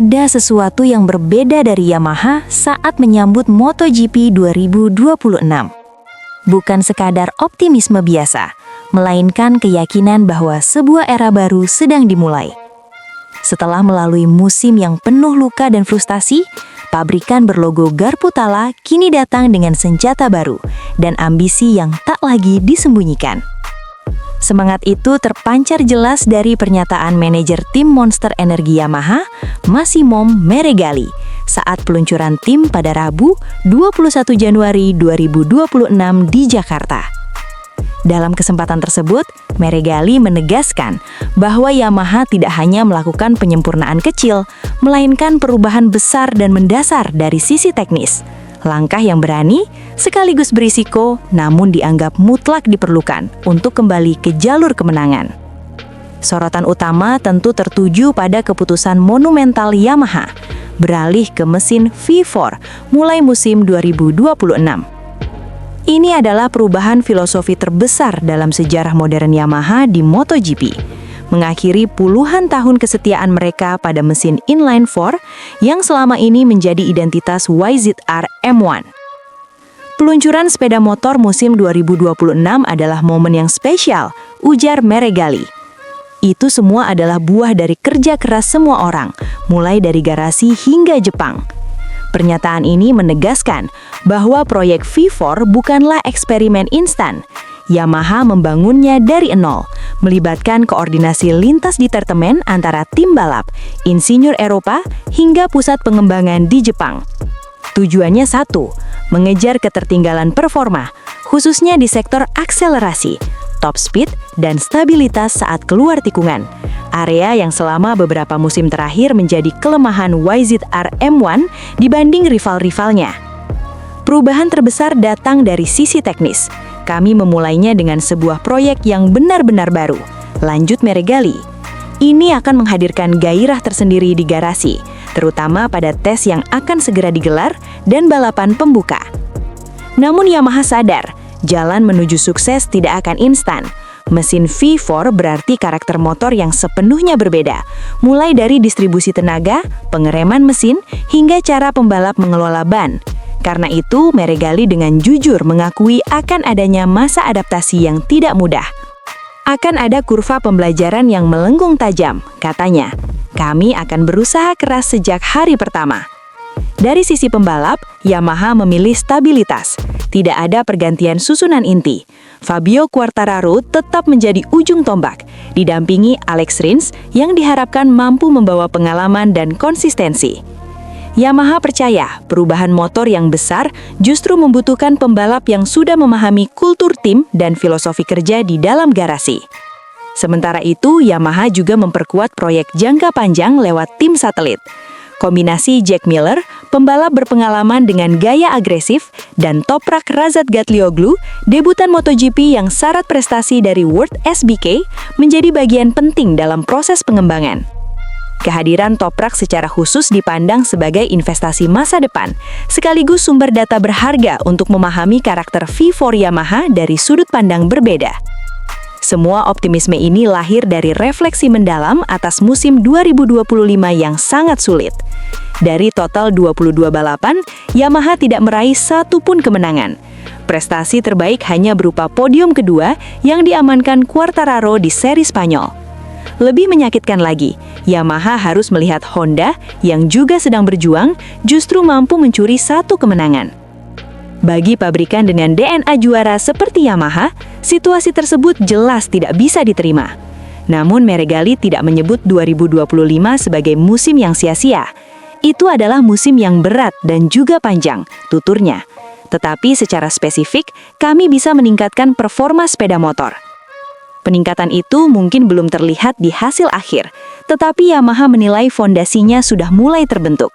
ada sesuatu yang berbeda dari Yamaha saat menyambut MotoGP 2026. Bukan sekadar optimisme biasa, melainkan keyakinan bahwa sebuah era baru sedang dimulai. Setelah melalui musim yang penuh luka dan frustasi, pabrikan berlogo Garputala kini datang dengan senjata baru dan ambisi yang tak lagi disembunyikan. Semangat itu terpancar jelas dari pernyataan manajer tim Monster Energi Yamaha, Massimo Meregali, saat peluncuran tim pada Rabu 21 Januari 2026 di Jakarta. Dalam kesempatan tersebut, Meregali menegaskan bahwa Yamaha tidak hanya melakukan penyempurnaan kecil, melainkan perubahan besar dan mendasar dari sisi teknis. Langkah yang berani, sekaligus berisiko, namun dianggap mutlak diperlukan untuk kembali ke jalur kemenangan. Sorotan utama tentu tertuju pada keputusan monumental Yamaha, beralih ke mesin V4 mulai musim 2026. Ini adalah perubahan filosofi terbesar dalam sejarah modern Yamaha di MotoGP, mengakhiri puluhan tahun kesetiaan mereka pada mesin inline 4 yang selama ini menjadi identitas YZR M1. Peluncuran sepeda motor musim 2026 adalah momen yang spesial, ujar Meregali. Itu semua adalah buah dari kerja keras semua orang, mulai dari garasi hingga Jepang. Pernyataan ini menegaskan bahwa proyek V4 bukanlah eksperimen instan. Yamaha membangunnya dari nol, melibatkan koordinasi lintas departemen antara tim balap, insinyur Eropa, hingga pusat pengembangan di Jepang. Tujuannya satu, mengejar ketertinggalan performa, khususnya di sektor akselerasi, top speed, dan stabilitas saat keluar tikungan. Area yang selama beberapa musim terakhir menjadi kelemahan YZR M1 dibanding rival-rivalnya. Perubahan terbesar datang dari sisi teknis. Kami memulainya dengan sebuah proyek yang benar-benar baru, lanjut Meregali. Ini akan menghadirkan gairah tersendiri di garasi, terutama pada tes yang akan segera digelar dan balapan pembuka. Namun Yamaha sadar, jalan menuju sukses tidak akan instan. Mesin V4 berarti karakter motor yang sepenuhnya berbeda, mulai dari distribusi tenaga, pengereman mesin, hingga cara pembalap mengelola ban. Karena itu, Meregali dengan jujur mengakui akan adanya masa adaptasi yang tidak mudah. Akan ada kurva pembelajaran yang melengkung tajam, katanya. Kami akan berusaha keras sejak hari pertama. Dari sisi pembalap, Yamaha memilih stabilitas. Tidak ada pergantian susunan inti. Fabio Quartararo tetap menjadi ujung tombak, didampingi Alex Rins yang diharapkan mampu membawa pengalaman dan konsistensi. Yamaha percaya perubahan motor yang besar justru membutuhkan pembalap yang sudah memahami kultur tim dan filosofi kerja di dalam garasi. Sementara itu, Yamaha juga memperkuat proyek jangka panjang lewat tim satelit. Kombinasi Jack Miller, pembalap berpengalaman dengan gaya agresif, dan Toprak Razgatlioglu, debutan MotoGP yang syarat prestasi dari World SBK, menjadi bagian penting dalam proses pengembangan. Kehadiran Toprak secara khusus dipandang sebagai investasi masa depan, sekaligus sumber data berharga untuk memahami karakter V4 Yamaha dari sudut pandang berbeda. Semua optimisme ini lahir dari refleksi mendalam atas musim 2025 yang sangat sulit. Dari total 22 balapan, Yamaha tidak meraih satu pun kemenangan. Prestasi terbaik hanya berupa podium kedua yang diamankan Quartararo di seri Spanyol. Lebih menyakitkan lagi, Yamaha harus melihat Honda yang juga sedang berjuang justru mampu mencuri satu kemenangan. Bagi pabrikan dengan DNA juara seperti Yamaha, situasi tersebut jelas tidak bisa diterima. Namun Meregali tidak menyebut 2025 sebagai musim yang sia-sia. Itu adalah musim yang berat dan juga panjang, tuturnya. Tetapi secara spesifik, kami bisa meningkatkan performa sepeda motor. Peningkatan itu mungkin belum terlihat di hasil akhir, tetapi Yamaha menilai fondasinya sudah mulai terbentuk.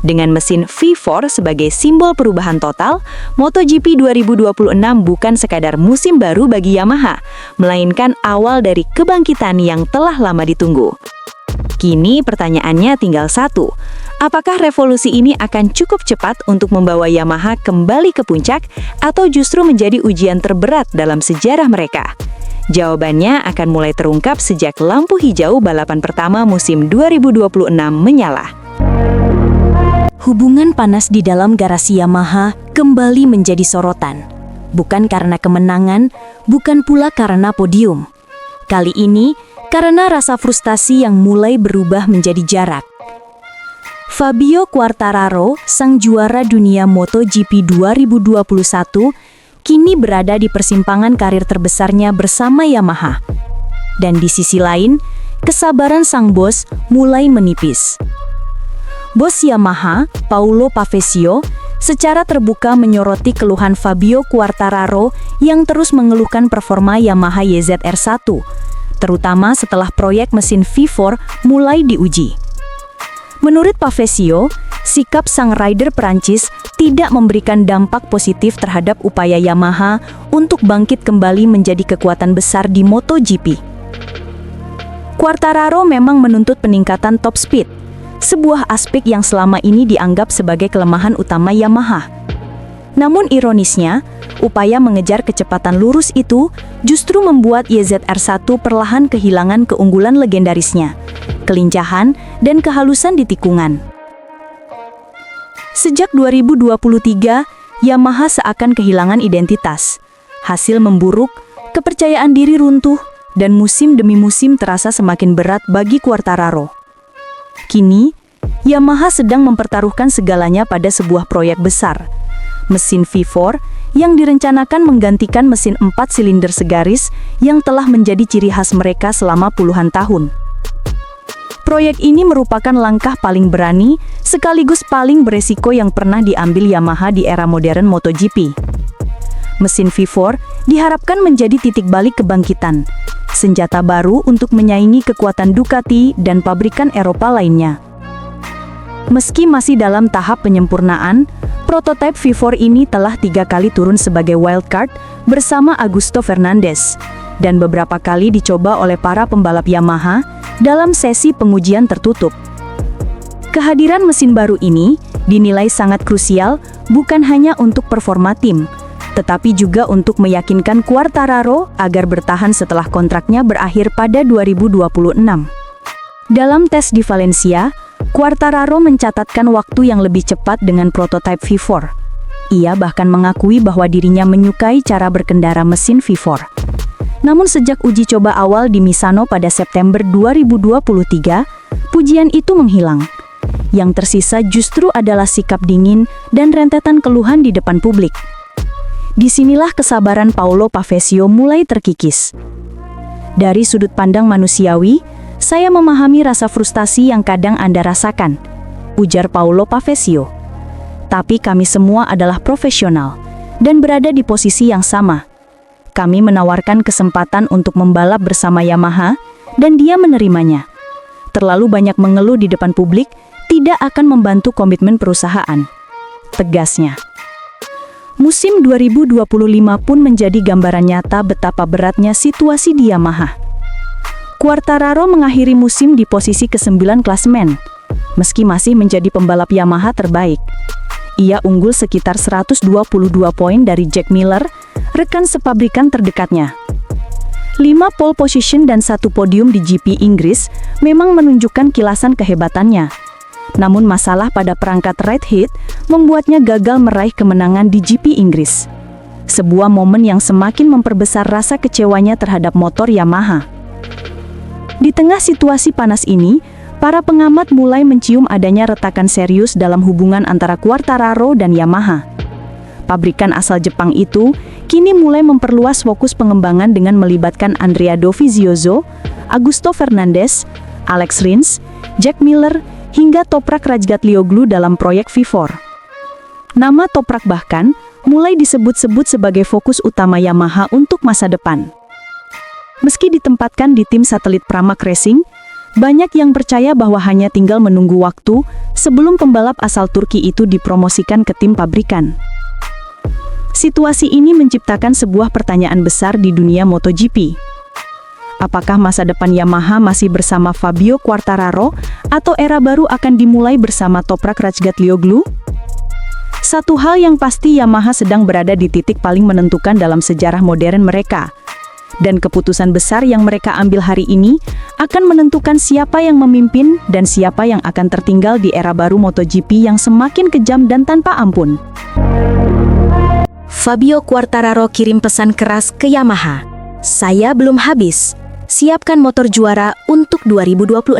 Dengan mesin V4 sebagai simbol perubahan total, MotoGP 2026 bukan sekadar musim baru bagi Yamaha, melainkan awal dari kebangkitan yang telah lama ditunggu. Kini pertanyaannya tinggal satu, apakah revolusi ini akan cukup cepat untuk membawa Yamaha kembali ke puncak atau justru menjadi ujian terberat dalam sejarah mereka? Jawabannya akan mulai terungkap sejak lampu hijau balapan pertama musim 2026 menyala. Hubungan panas di dalam garasi Yamaha kembali menjadi sorotan. Bukan karena kemenangan, bukan pula karena podium. Kali ini, karena rasa frustasi yang mulai berubah menjadi jarak. Fabio Quartararo, sang juara dunia MotoGP 2021, kini berada di persimpangan karir terbesarnya bersama Yamaha. Dan di sisi lain, kesabaran sang bos mulai menipis. Bos Yamaha, Paulo Pavesio, secara terbuka menyoroti keluhan Fabio Quartararo yang terus mengeluhkan performa Yamaha YZR-1, terutama setelah proyek mesin V4 mulai diuji. Menurut Pavesio, sikap sang rider Prancis tidak memberikan dampak positif terhadap upaya Yamaha untuk bangkit kembali menjadi kekuatan besar di MotoGP. Quartararo memang menuntut peningkatan top speed, sebuah aspek yang selama ini dianggap sebagai kelemahan utama Yamaha. Namun ironisnya, upaya mengejar kecepatan lurus itu justru membuat YZR-1 perlahan kehilangan keunggulan legendarisnya, kelincahan, dan kehalusan di tikungan. Sejak 2023, Yamaha seakan kehilangan identitas. Hasil memburuk, kepercayaan diri runtuh, dan musim demi musim terasa semakin berat bagi Quartararo. Kini, Yamaha sedang mempertaruhkan segalanya pada sebuah proyek besar. Mesin V4 yang direncanakan menggantikan mesin 4 silinder segaris yang telah menjadi ciri khas mereka selama puluhan tahun. Proyek ini merupakan langkah paling berani sekaligus paling beresiko yang pernah diambil Yamaha di era modern MotoGP. Mesin V4 diharapkan menjadi titik balik kebangkitan, senjata baru untuk menyaingi kekuatan Ducati dan pabrikan Eropa lainnya. Meski masih dalam tahap penyempurnaan, prototipe V4 ini telah 3 kali turun sebagai wildcard bersama Augusto Fernandez, dan beberapa kali dicoba oleh para pembalap Yamaha dalam sesi pengujian tertutup. Kehadiran mesin baru ini dinilai sangat krusial bukan hanya untuk performa tim, tetapi juga untuk meyakinkan Quartararo agar bertahan setelah kontraknya berakhir pada 2026. Dalam tes di Valencia, Quartararo mencatatkan waktu yang lebih cepat dengan prototipe V4. Ia bahkan mengakui bahwa dirinya menyukai cara berkendara mesin V4. Namun sejak uji coba awal di Misano pada September 2023, pujian itu menghilang. Yang tersisa justru adalah sikap dingin dan rentetan keluhan di depan publik. Disinilah kesabaran Paulo Pavesio mulai terkikis. Dari sudut pandang manusiawi, saya memahami rasa frustasi yang kadang Anda rasakan, ujar Paulo Pavesio. Tapi kami semua adalah profesional dan berada di posisi yang sama. Kami menawarkan kesempatan untuk membalap bersama Yamaha dan dia menerimanya. Terlalu banyak mengeluh di depan publik tidak akan membantu komitmen perusahaan, tegasnya. Musim 2025 pun menjadi gambaran nyata betapa beratnya situasi di Yamaha. Quartararo mengakhiri musim di posisi ke-9 klasemen, meski masih menjadi pembalap Yamaha terbaik. Ia unggul sekitar 122 poin dari Jack Miller, rekan sepabrikan terdekatnya. 5 pole position dan 1 podium di GP Inggris memang menunjukkan kilasan kehebatannya. Namun masalah pada perangkat right heat membuatnya gagal meraih kemenangan di GP Inggris. Sebuah momen yang semakin memperbesar rasa kecewanya terhadap motor Yamaha. Di tengah situasi panas ini, para pengamat mulai mencium adanya retakan serius dalam hubungan antara Quartararo dan Yamaha. Pabrikan asal Jepang itu kini mulai memperluas fokus pengembangan dengan melibatkan Andrea Dovizioso, Augusto Fernandez, Alex Rins, Jack Miller, hingga Toprak Razgatlioglu dalam proyek V4. Nama Toprak bahkan mulai disebut-sebut sebagai fokus utama Yamaha untuk masa depan. Meski ditempatkan di tim satelit Pramac Racing, banyak yang percaya bahwa hanya tinggal menunggu waktu sebelum pembalap asal Turki itu dipromosikan ke tim pabrikan. Situasi ini menciptakan sebuah pertanyaan besar di dunia MotoGP. Apakah masa depan Yamaha masih bersama Fabio Quartararo atau era baru akan dimulai bersama Toprak Razgatlioglu? Satu hal yang pasti, Yamaha sedang berada di titik paling menentukan dalam sejarah modern mereka. Dan keputusan besar yang mereka ambil hari ini akan menentukan siapa yang memimpin dan siapa yang akan tertinggal di era baru MotoGP yang semakin kejam dan tanpa ampun. Fabio Quartararo kirim pesan keras ke Yamaha. Saya belum habis. Siapkan motor juara untuk 2026.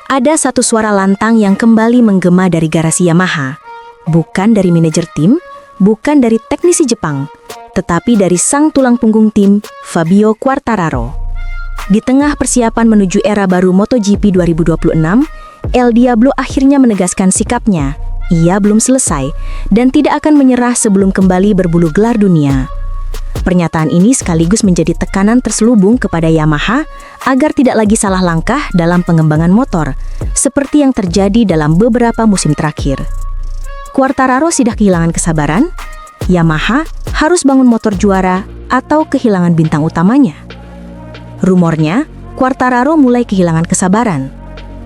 Ada satu suara lantang yang kembali menggema dari garasi Yamaha. Bukan dari manajer tim, bukan dari teknisi Jepang, tetapi dari sang tulang punggung tim, Fabio Quartararo. Di tengah persiapan menuju era baru MotoGP 2026, El Diablo akhirnya menegaskan sikapnya. Ia belum selesai dan tidak akan menyerah sebelum kembali berbulu gelar dunia. Pernyataan ini sekaligus menjadi tekanan terselubung kepada Yamaha agar tidak lagi salah langkah dalam pengembangan motor, seperti yang terjadi dalam beberapa musim terakhir. Quartararo sudah kehilangan kesabaran. Yamaha harus bangun motor juara atau kehilangan bintang utamanya. Rumornya, Quartararo mulai kehilangan kesabaran.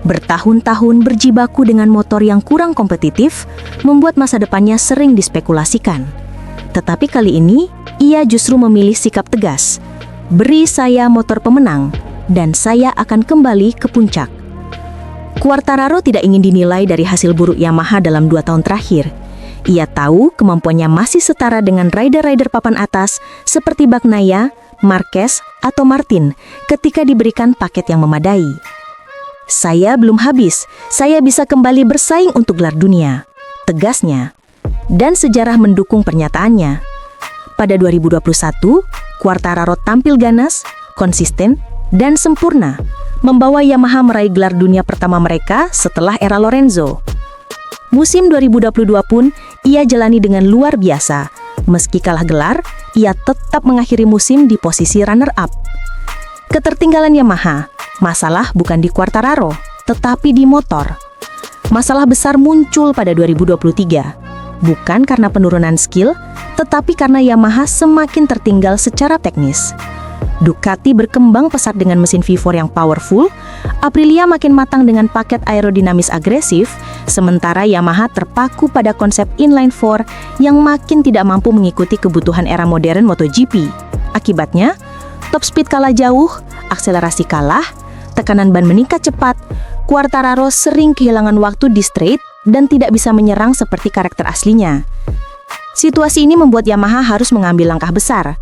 Bertahun-tahun berjibaku dengan motor yang kurang kompetitif membuat masa depannya sering dispekulasikan. Tetapi kali ini, ia justru memilih sikap tegas. Beri saya motor pemenang, dan saya akan kembali ke puncak. Quartararo tidak ingin dinilai dari hasil buruk Yamaha dalam 2 tahun terakhir. Ia tahu kemampuannya masih setara dengan rider-rider papan atas seperti Bagnaia, Marquez, atau Martin ketika diberikan paket yang memadai. Saya belum habis, saya bisa kembali bersaing untuk gelar dunia, tegasnya. Dan sejarah mendukung pernyataannya. Pada 2021, Quartararo tampil ganas, konsisten, dan sempurna, membawa Yamaha meraih gelar dunia pertama mereka setelah era Lorenzo. Musim 2022 pun ia jalani dengan luar biasa. Meski kalah gelar, ia tetap mengakhiri musim di posisi runner-up. Ketertinggalan Yamaha, masalah bukan di Quartararo, tetapi di motor. Masalah besar muncul pada 2023. Bukan karena penurunan skill, tetapi karena Yamaha semakin tertinggal secara teknis. Ducati berkembang pesat dengan mesin V4 yang powerful, Aprilia makin matang dengan paket aerodinamis agresif, sementara Yamaha terpaku pada konsep inline 4 yang makin tidak mampu mengikuti kebutuhan era modern MotoGP. Akibatnya, top speed kalah jauh, akselerasi kalah, tekanan ban meningkat cepat, Quartararo sering kehilangan waktu di straight dan tidak bisa menyerang seperti karakter aslinya. Situasi ini membuat Yamaha harus mengambil langkah besar.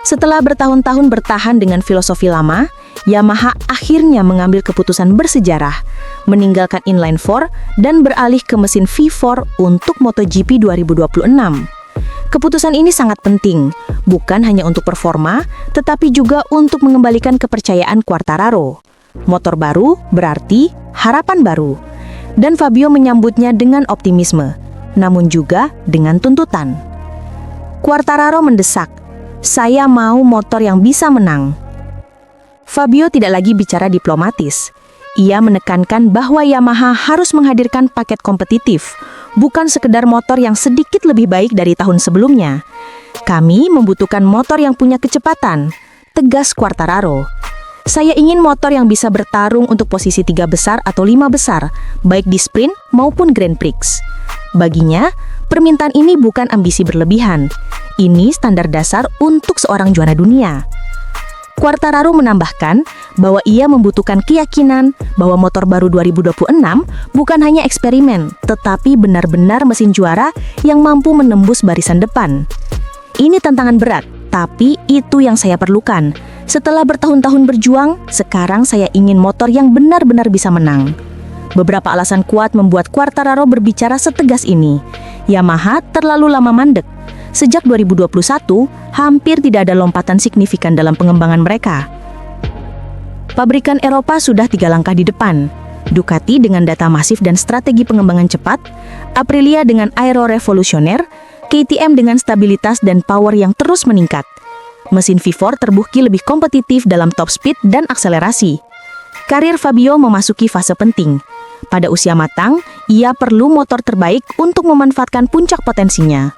Setelah bertahun-tahun bertahan dengan filosofi lama, Yamaha akhirnya mengambil keputusan bersejarah, meninggalkan inline 4 dan beralih ke mesin V4 untuk MotoGP 2026. Keputusan ini sangat penting, bukan hanya untuk performa, tetapi juga untuk mengembalikan kepercayaan Quartararo. Motor baru berarti harapan baru. Dan Fabio menyambutnya dengan optimisme, namun juga dengan tuntutan. Quartararo mendesak, saya mau motor yang bisa menang. Fabio tidak lagi bicara diplomatis. Ia menekankan bahwa Yamaha harus menghadirkan paket kompetitif, bukan sekedar motor yang sedikit lebih baik dari tahun sebelumnya. Kami membutuhkan motor yang punya kecepatan, tegas Quartararo. Saya ingin motor yang bisa bertarung untuk posisi 3 besar atau 5 besar, baik di sprint maupun Grand Prix. Baginya, permintaan ini bukan ambisi berlebihan. Ini standar dasar untuk seorang juara dunia. Quartararo menambahkan bahwa ia membutuhkan keyakinan bahwa motor baru 2026 bukan hanya eksperimen, tetapi benar-benar mesin juara yang mampu menembus barisan depan. Ini tantangan berat, tapi itu yang saya perlukan. Setelah bertahun-tahun berjuang, sekarang saya ingin motor yang benar-benar bisa menang. Beberapa alasan kuat membuat Quartararo berbicara setegas ini. Yamaha terlalu lama mandek. Sejak 2021, hampir tidak ada lompatan signifikan dalam pengembangan mereka. Pabrikan Eropa sudah 3 langkah di depan. Ducati dengan data masif dan strategi pengembangan cepat, Aprilia dengan aero revolusioner, KTM dengan stabilitas dan power yang terus meningkat. Mesin V4 terbukti lebih kompetitif dalam top speed dan akselerasi. Karir Fabio memasuki fase penting. Pada usia matang, ia perlu motor terbaik untuk memanfaatkan puncak potensinya.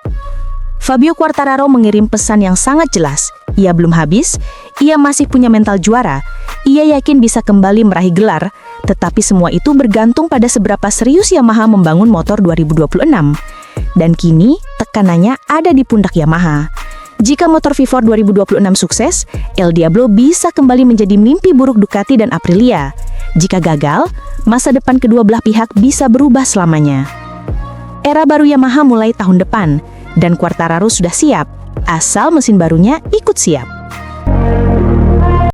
Fabio Quartararo mengirim pesan yang sangat jelas. Ia belum habis, ia masih punya mental juara. Ia yakin bisa kembali meraih gelar, tetapi semua itu bergantung pada seberapa serius Yamaha membangun motor 2026. Dan kini, tekanannya ada di pundak Yamaha. Jika motor V4 2026 sukses, El Diablo bisa kembali menjadi mimpi buruk Ducati dan Aprilia. Jika gagal, masa depan kedua belah pihak bisa berubah selamanya. Era baru Yamaha mulai tahun depan, dan Quartararo sudah siap, asal mesin barunya ikut siap.